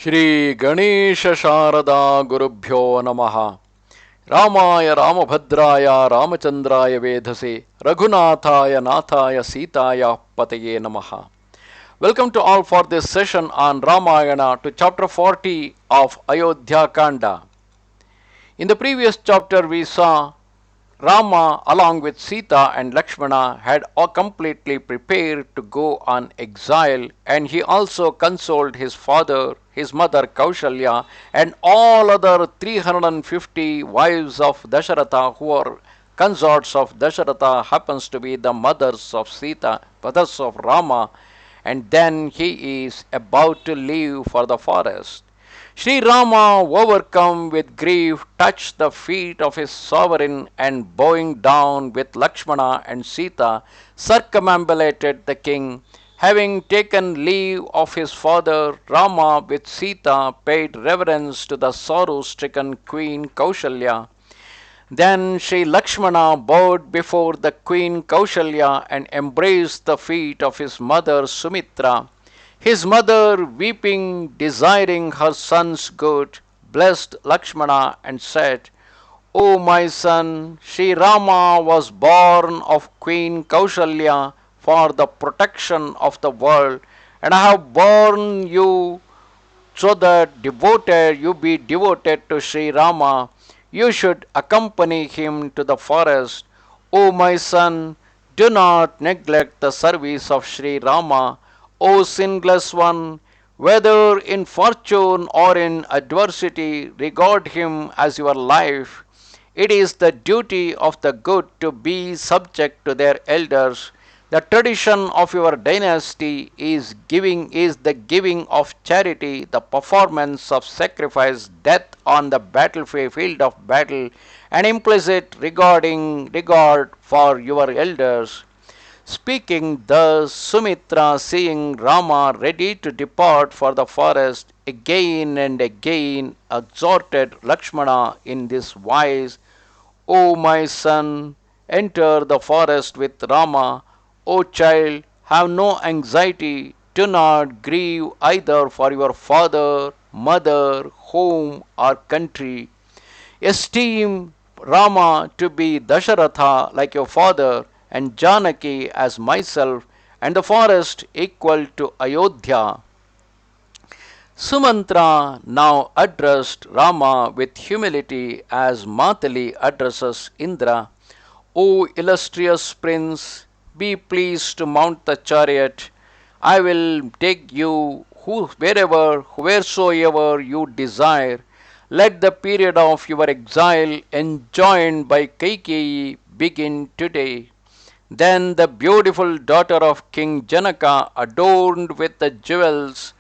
Shri Ganesha Sharada Gurubhyo Namaha Ramaya Ramabhadraya Ramachandraya Vedhase Raghunathaya Nathaya Sitaya Pataye Namaha. Welcome to all for this session on Ramayana to chapter 40 of Ayodhya Kanda. In the previous chapter we saw Rama, along with Sita and Lakshmana, had all completely prepared to go on exile, and he also consoled his father, his mother Kausalya, and all other 350 wives of Dasharatha who are consorts of Dasharatha, happens to be the mothers of Sita, mothers of Rama, and then he is about to leave for the forest. Sri Rama, overcome with grief, touched the feet of his sovereign and bowing down with Lakshmana and Sita, circumambulated the king. Having taken leave of his father, Rama with Sita paid reverence to the sorrow-stricken queen Kausalya. Then Sri Lakshmana bowed before the queen Kausalya and embraced the feet of his mother Sumitra. His mother, weeping, desiring her son's good, blessed Lakshmana and said, O my son, Sri Rama was born of Queen Kausalya for the protection of the world, and I have borne you so that devoted you be devoted to Sri Rama. You should accompany him to the forest. O my son, do not neglect the service of Sri Rama. O sinless one, whether in fortune or in adversity, regard him as your life. It is the duty of the good to be subject to their elders. The tradition of your dynasty is the giving of charity, the performance of sacrifice, death on the field of battle, and implicit regard for your elders. Speaking thus, Sumitra, seeing Rama ready to depart for the forest, again and again exhorted Lakshmana in this wise: O my son, enter the forest with Rama. O child, have no anxiety, do not grieve either for your father, mother, home, or country. Esteem Rama to be Dasharatha like your father, and Janaki as myself, and the forest equal to Ayodhya. Sumantra now addressed Rama with humility as Matali addresses Indra. O illustrious prince, be pleased to mount the chariot. I will take you wheresoever you desire. Let the period of your exile enjoined by Kaikeyi begin today. Then the beautiful daughter of King Janaka, adorned with the jewels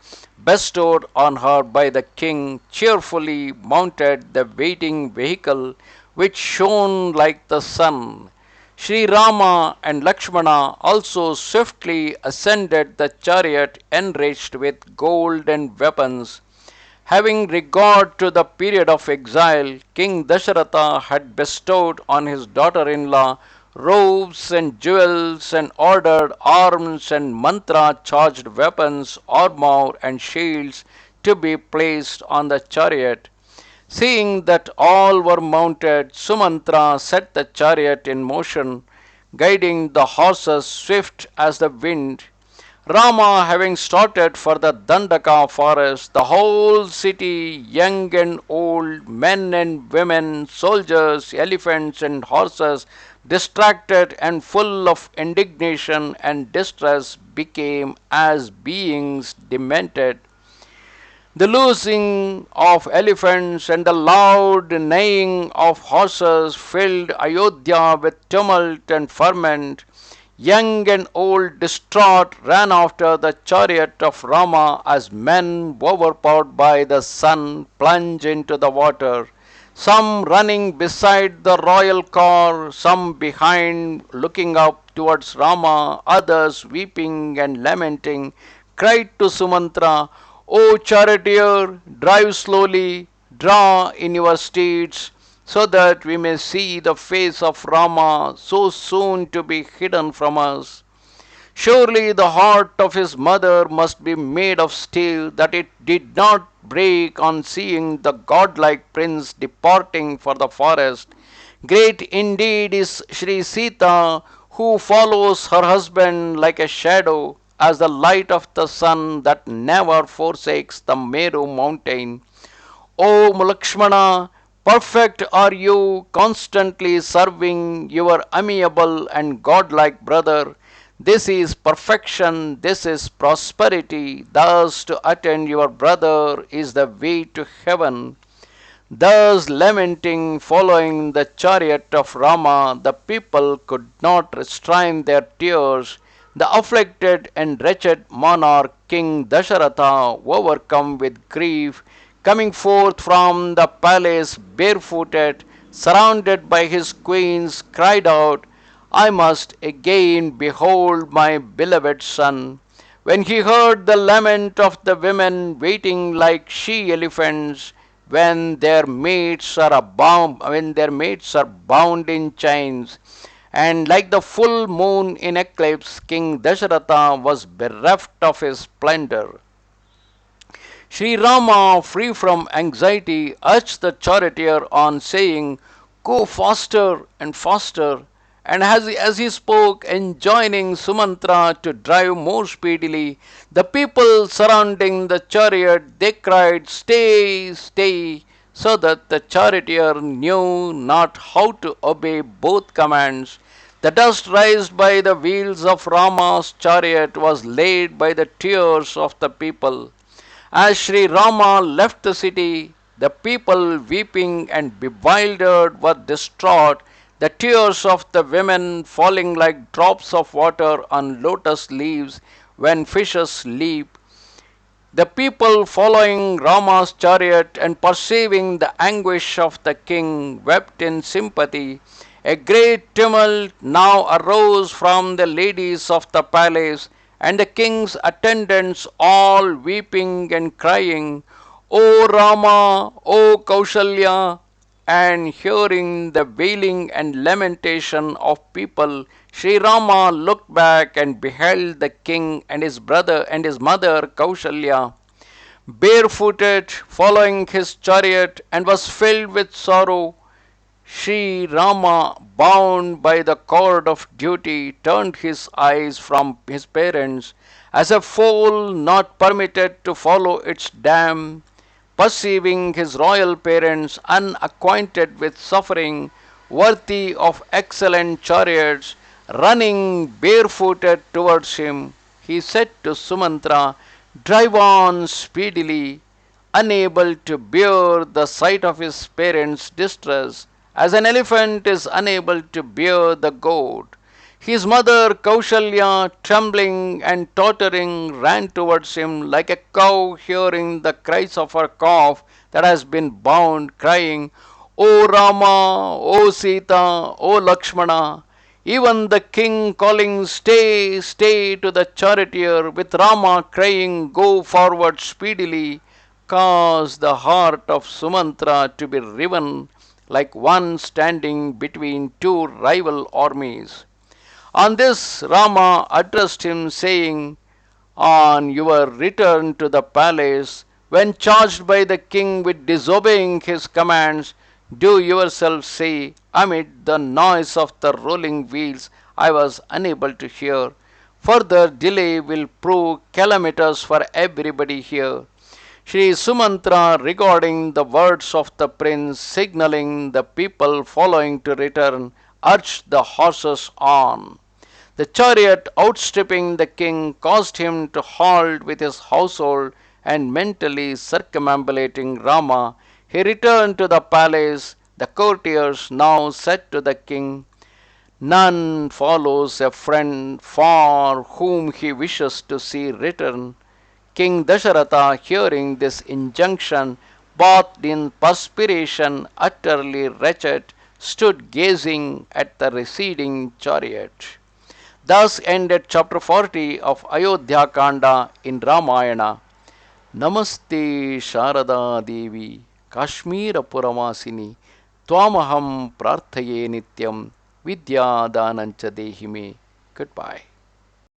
bestowed on her by the king, cheerfully mounted the waiting vehicle which shone like the sun. Sri Rama and Lakshmana also swiftly ascended the chariot enriched with gold and weapons. Having regard to the period of exile, King Dasharatha had bestowed on his daughter-in-law robes and jewels, and ordered arms and mantra-charged weapons, armor and shields to be placed on the chariot. Seeing that all were mounted, Sumantra set the chariot in motion, guiding the horses swift as the wind. Rama having started for the Dandaka forest, the whole city, young and old, men and women, soldiers, elephants and horses, distracted and full of indignation and distress, became as beings demented. The loosing of elephants and the loud neighing of horses filled Ayodhya with tumult and ferment. Young and old, distraught, ran after the chariot of Rama as men overpowered by the sun plunge into the water. Some running beside the royal car, some behind looking up towards Rama, others weeping and lamenting, cried to Sumantra, O charioteer, drive slowly, draw in your steeds, so that we may see the face of Rama so soon to be hidden from us. Surely the heart of his mother must be made of steel, that it did not break on seeing the godlike prince departing for the forest. Great indeed is Sri Sita, who follows her husband like a shadow, as the light of the sun that never forsakes the Meru mountain. O Lakshmana, perfect are you, constantly serving your amiable and godlike brother. This is perfection, this is prosperity. Thus to attend your brother is the way to heaven. Thus lamenting, following the chariot of Rama, the people could not restrain their tears. The afflicted and wretched monarch, King Dasharatha, overcome with grief, coming forth from the palace barefooted, surrounded by his queens, cried out, I must again behold my beloved son. When he heard the lament of the women waiting like she elephants, when their mates are bound in chains, and like the full moon in eclipse, King Dasharatha was bereft of his splendor. Sri Rama, free from anxiety, urged the charioteer on, saying, Go faster and faster. And as he spoke, enjoining Sumantra to drive more speedily, the people surrounding the chariot, they cried, Stay, stay, so that the charioteer knew not how to obey both commands. The dust raised by the wheels of Rama's chariot was laid by the tears of the people. As Sri Rama left the city, the people weeping and bewildered were distraught, the tears of the women falling like drops of water on lotus leaves when fishes leap. The people following Rama's chariot and perceiving the anguish of the king wept in sympathy. A great tumult now arose from the ladies of the palace, and the king's attendants all weeping and crying, O Rama, O Kausalya, and hearing the wailing and lamentation of people, Sri Rama looked back and beheld the king and his brother and his mother Kausalya barefooted following his chariot, and was filled with sorrow. Sri Rama, bound by the cord of duty, turned his eyes from his parents as a foal not permitted to follow its dam. Perceiving his royal parents unacquainted with suffering, worthy of excellent chariots, running barefooted towards him, he said to Sumantra, Drive on speedily, unable to bear the sight of his parents' distress, as an elephant is unable to bear the goat. His mother Kausalya, trembling and tottering, ran towards him like a cow hearing the cries of her calf that has been bound, crying, O Rama, O Sita, O Lakshmana. Even the king calling, Stay, stay to the charioteer, with Rama crying, Go forward speedily, caused the heart of Sumantra to be riven like one standing between two rival armies. On this, Rama addressed him, saying, On your return to the palace, when charged by the king with disobeying his commands, do yourself say, Amid the noise of the rolling wheels, I was unable to hear. Further delay will prove calamitous for everybody here. Sri Sumantra, regarding the words of the prince, signaling the people following to return, urged the horses on. The chariot, outstripping the king, caused him to halt with his household, and mentally circumambulating Rama, he returned to the palace. The courtiers now said to the king, None follows a friend for whom he wishes to see return. King Dasharatha, hearing this injunction, bathed in perspiration, utterly wretched, stood gazing at the receding chariot. Thus ended chapter 40 of Ayodhya Kanda in Ramayana. Namaste Sharada Devi, Kashmira Puramasini, Twamaham Prarthaye Nityam, Vidya Danancha Dehime. Goodbye.